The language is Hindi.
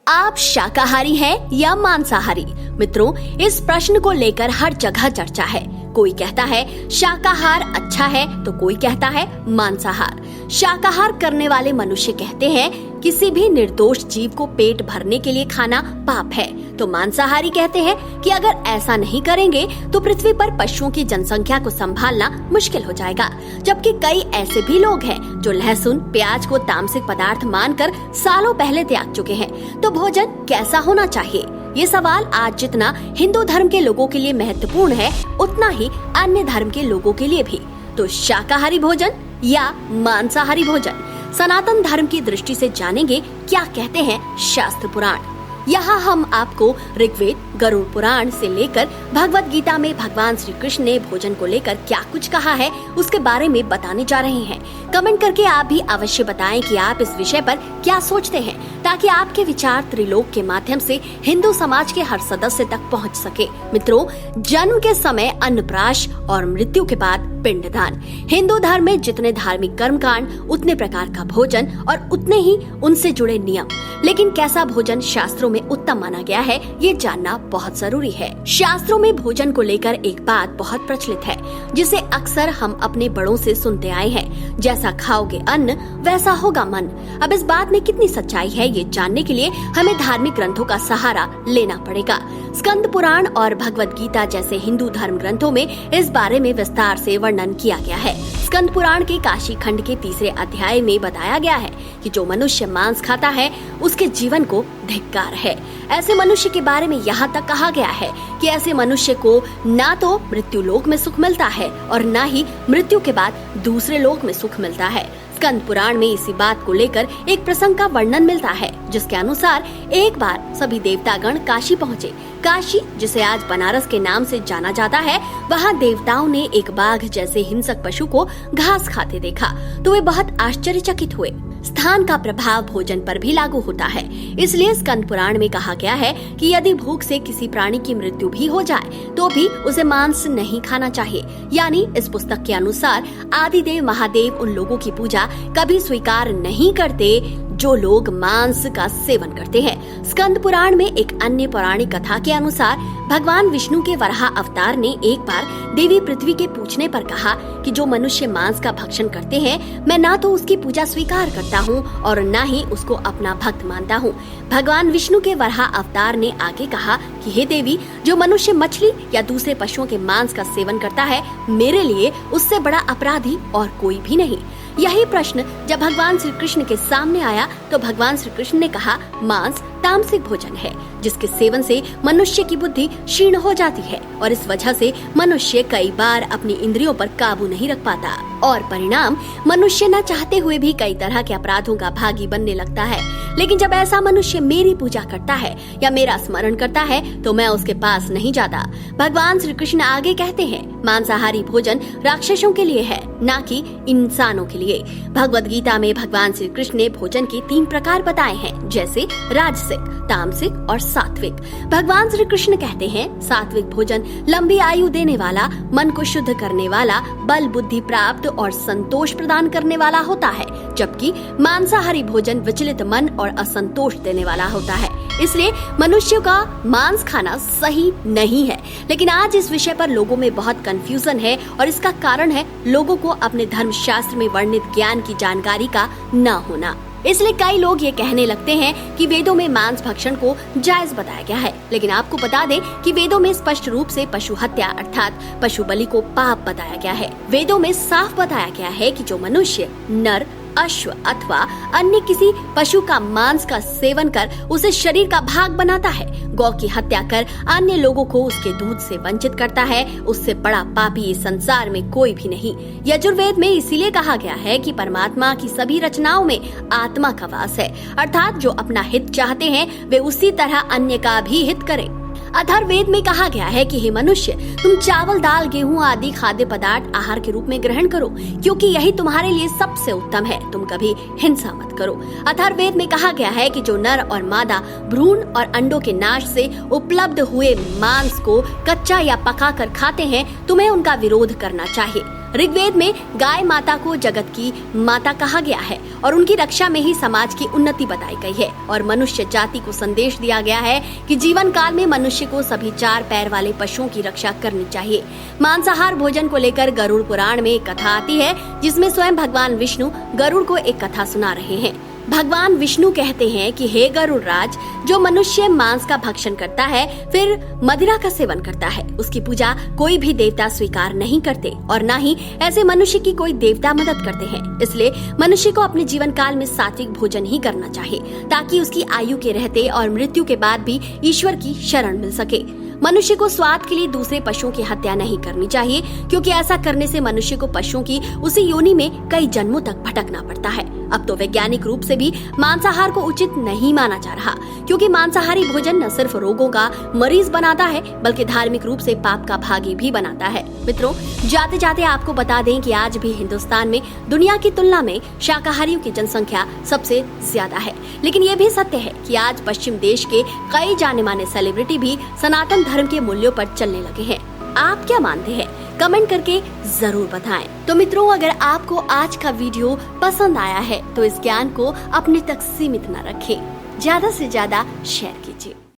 आप शाकाहारी हैं या मांसाहारी? मित्रों, इस प्रश्न को लेकर हर जगह चर्चा है। कोई कहता है शाकाहार अच्छा है तो कोई कहता है मांसाहार। शाकाहार करने वाले मनुष्य कहते हैं किसी भी निर्दोष जीव को पेट भरने के लिए खाना पाप है, तो मांसाहारी कहते हैं कि अगर ऐसा नहीं करेंगे तो पृथ्वी पर पशुओं की जनसंख्या को संभालना मुश्किल हो जाएगा। जबकि कई ऐसे भी लोग हैं जो लहसुन प्याज को तामसिक पदार्थ मानकर सालों पहले त्याग चुके हैं। तो भोजन कैसा होना चाहिए? ये सवाल आज जितना हिंदू धर्म के लोगों के लिए महत्वपूर्ण है, उतना ही अन्य धर्म के लोगों के लिए भी। तो शाकाहारी भोजन या मांसाहारी भोजन, सनातन धर्म की दृष्टि से जानेंगे क्या कहते हैं शास्त्र पुराण। यहाँ हम आपको ऋग्वेद, गरुड़ पुराण से लेकर भगवत गीता में भगवान श्री कृष्ण ने भोजन को लेकर क्या कुछ कहा है, उसके बारे में बताने जा रहे हैं। कमेंट करके आप भी अवश्य बताएं कि आप इस विषय पर क्या सोचते हैं, ताकि आपके विचार त्रिलोक के माध्यम से हिंदू समाज के हर सदस्य तक पहुंच सके। मित्रों, जन्म के समय अन्नप्राश और मृत्यु के बाद पिंडदान। हिंदू धर्म में जितने धार्मिक कर्मकांड, उतने प्रकार का भोजन और उतने ही उनसे जुड़े नियम। लेकिन कैसा भोजन शास्त्रों में उत्तम माना गया है, ये जानना बहुत जरूरी है। शास्त्रों में भोजन को लेकर एक बात बहुत प्रचलित है, जिसे अक्सर हम अपने बड़ों से सुनते आए हैं, जैसा खाओगे अन्न वैसा होगा मन। अब इस बात में कितनी सच्चाई है, ये जानने के लिए हमें धार्मिक ग्रंथों का सहारा लेना पड़ेगा। स्कंद पुराण और भगवत गीता जैसे हिंदू धर्म ग्रंथों में इस बारे में विस्तार से वर्णन किया गया है। स्कंद पुराण के काशी खंड के 3 अध्याय में बताया गया है कि जो मनुष्य मांस खाता है उसके जीवन को धिक्कार है। ऐसे मनुष्य के बारे में यहाँ तक कहा गया है कि ऐसे मनुष्य को ना तो मृत्यु लोक में सुख मिलता है और ना ही मृत्यु के बाद दूसरे लोक में सुख मिलता है। स्कंद पुराण में इसी बात को लेकर एक प्रसंग का वर्णन मिलता है, जिसके अनुसार एक बार सभी देवतागण काशी पहुँचे। काशी, जिसे आज बनारस के नाम से जाना जाता है, वहाँ देवताओं ने एक बाघ जैसे हिंसक पशु को घास खाते देखा तो वे बहुत आश्चर्यचकित हुए। स्थान का प्रभाव भोजन पर भी लागू होता है, इसलिए स्कंद पुराण में कहा गया है कि यदि भूख से किसी प्राणी की मृत्यु भी हो जाए तो भी उसे मांस नहीं खाना चाहिए। यानी इस पुस्तक के अनुसार आदिदेव महादेव उन लोगों की पूजा कभी स्वीकार नहीं करते जो लोग मांस का सेवन करते हैं। स्कंद पुराण में एक अन्य पौराणिक कथा के अनुसार भगवान विष्णु के वराह अवतार ने एक बार देवी पृथ्वी के पूछने पर कहा कि जो मनुष्य मांस का भक्षण करते हैं, मैं ना तो उसकी पूजा स्वीकार करता हूँ और ना ही उसको अपना भक्त मानता हूँ। भगवान विष्णु के वराह अवतार ने आगे कहा कि हे देवी, जो मनुष्य मछली या दूसरे पशुओं के मांस का सेवन करता है, मेरे लिए उससे बड़ा अपराधी और कोई भी नहीं। यही प्रश्न जब भगवान श्री कृष्ण के सामने आया तो भगवान श्री कृष्ण ने कहा, मांस तामसिक भोजन है, जिसके सेवन से मनुष्य की बुद्धि क्षीण हो जाती है और इस वजह से मनुष्य कई बार अपनी इंद्रियों पर काबू नहीं रख पाता और परिणाम मनुष्य न चाहते हुए भी कई तरह के अपराधों का भागी बनने लगता है। लेकिन जब ऐसा मनुष्य मेरी पूजा करता है या मेरा स्मरण करता है तो मैं उसके पास नहीं जाता। भगवान श्री कृष्ण आगे कहते हैं, मांसाहारी भोजन राक्षसों के लिए है, ना कि इंसानों के लिए। भगवत गीता में भगवान श्री कृष्ण ने भोजन के 3 प्रकार बताए हैं, जैसे राजसिक, तामसिक और सात्विक। भगवान श्री कृष्ण कहते हैं, सात्विक भोजन लंबी आयु देने वाला, मन को शुद्ध करने वाला, बल बुद्धि प्राप्त और संतोष प्रदान करने वाला होता है, जबकि मांसाहारी भोजन विचलित मन और असंतोष देने वाला होता है। इसलिए मनुष्य का मांस खाना सही नहीं है। लेकिन आज इस विषय पर लोगों में बहुत कंफ्यूजन है और इसका कारण है लोगों को अपने धर्म शास्त्र में वर्णित ज्ञान की जानकारी का न होना। इसलिए कई लोग ये कहने लगते हैं कि वेदों में मांस भक्षण को जायज बताया गया है, लेकिन आपको बता दें कि वेदों में स्पष्ट रूप से पशु हत्या अर्थात पशु बलि को पाप बताया गया है। वेदों में साफ बताया गया है कि जो मनुष्य नर, अश्व अथवा अन्य किसी पशु का मांस का सेवन कर उसे शरीर का भाग बनाता है, गौ की हत्या कर अन्य लोगों को उसके दूध से वंचित करता है, उससे बड़ा पापी इस संसार में कोई भी नहीं। यजुर्वेद में इसीलिए कहा गया है कि परमात्मा की सभी रचनाओं में आत्मा का वास है, अर्थात जो अपना हित चाहते हैं वे उसी तरह अन्य का भी हित करें। अथर्ववेद में कहा गया है कि हे मनुष्य, तुम चावल, दाल, गेहूं आदि खाद्य पदार्थ आहार के रूप में ग्रहण करो, क्योंकि यही तुम्हारे लिए सबसे उत्तम है। तुम कभी हिंसा मत करो। अथर्ववेद में कहा गया है कि जो नर और मादा भ्रूण और अंडों के नाश से उपलब्ध हुए मांस को कच्चा या पका कर खाते हैं, तुम्हें उनका विरोध करना चाहिए। ऋग्वेद में गाय माता को जगत की माता कहा गया है और उनकी रक्षा में ही समाज की उन्नति बताई गई है और मनुष्य जाति को संदेश दिया गया है कि जीवन काल में मनुष्य को सभी 4 पैर वाले पशुओं की रक्षा करनी चाहिए। मांसाहार भोजन को लेकर गरुड़ पुराण में एक कथा आती है जिसमें स्वयं भगवान विष्णु गरुड़ को एक कथा सुना रहे हैं। भगवान विष्णु कहते हैं कि हे गरुड़ राज, जो मनुष्य मांस का भक्षण करता है फिर मदिरा का सेवन करता है, उसकी पूजा कोई भी देवता स्वीकार नहीं करते और न ही ऐसे मनुष्य की कोई देवता मदद करते हैं। इसलिए मनुष्य को अपने जीवन काल में सात्विक भोजन ही करना चाहिए ताकि उसकी आयु के रहते और मृत्यु के बाद भी ईश्वर की शरण मिल सके। मनुष्य को स्वाद के लिए दूसरे पशुओं की हत्या नहीं करनी चाहिए क्योंकि ऐसा करने से मनुष्य को पशुओं की उसी योनि में कई जन्मों तक भटकना पड़ता है। अब तो वैज्ञानिक रूप से भी मांसाहार को उचित नहीं माना जा रहा क्योंकि मांसाहारी भोजन न सिर्फ रोगों का मरीज बनाता है बल्कि धार्मिक रूप से पाप का भागी भी बनाता है। मित्रों, जाते जाते आपको बता दें कि आज भी हिंदुस्तान में दुनिया की तुलना में शाकाहारियों की जनसंख्या सबसे ज्यादा है, लेकिन ये भी सत्य है कि आज पश्चिम देश के कई जाने माने सेलिब्रिटी भी सनातन धर्म के मूल्यों पर चलने लगे हैं। आप क्या मानते हैं? कमेंट करके जरूर बताएं। तो मित्रों, अगर आपको आज का वीडियो पसंद आया है तो इस ज्ञान को अपने तक सीमित न रखें, ज्यादा से ज्यादा शेयर कीजिए।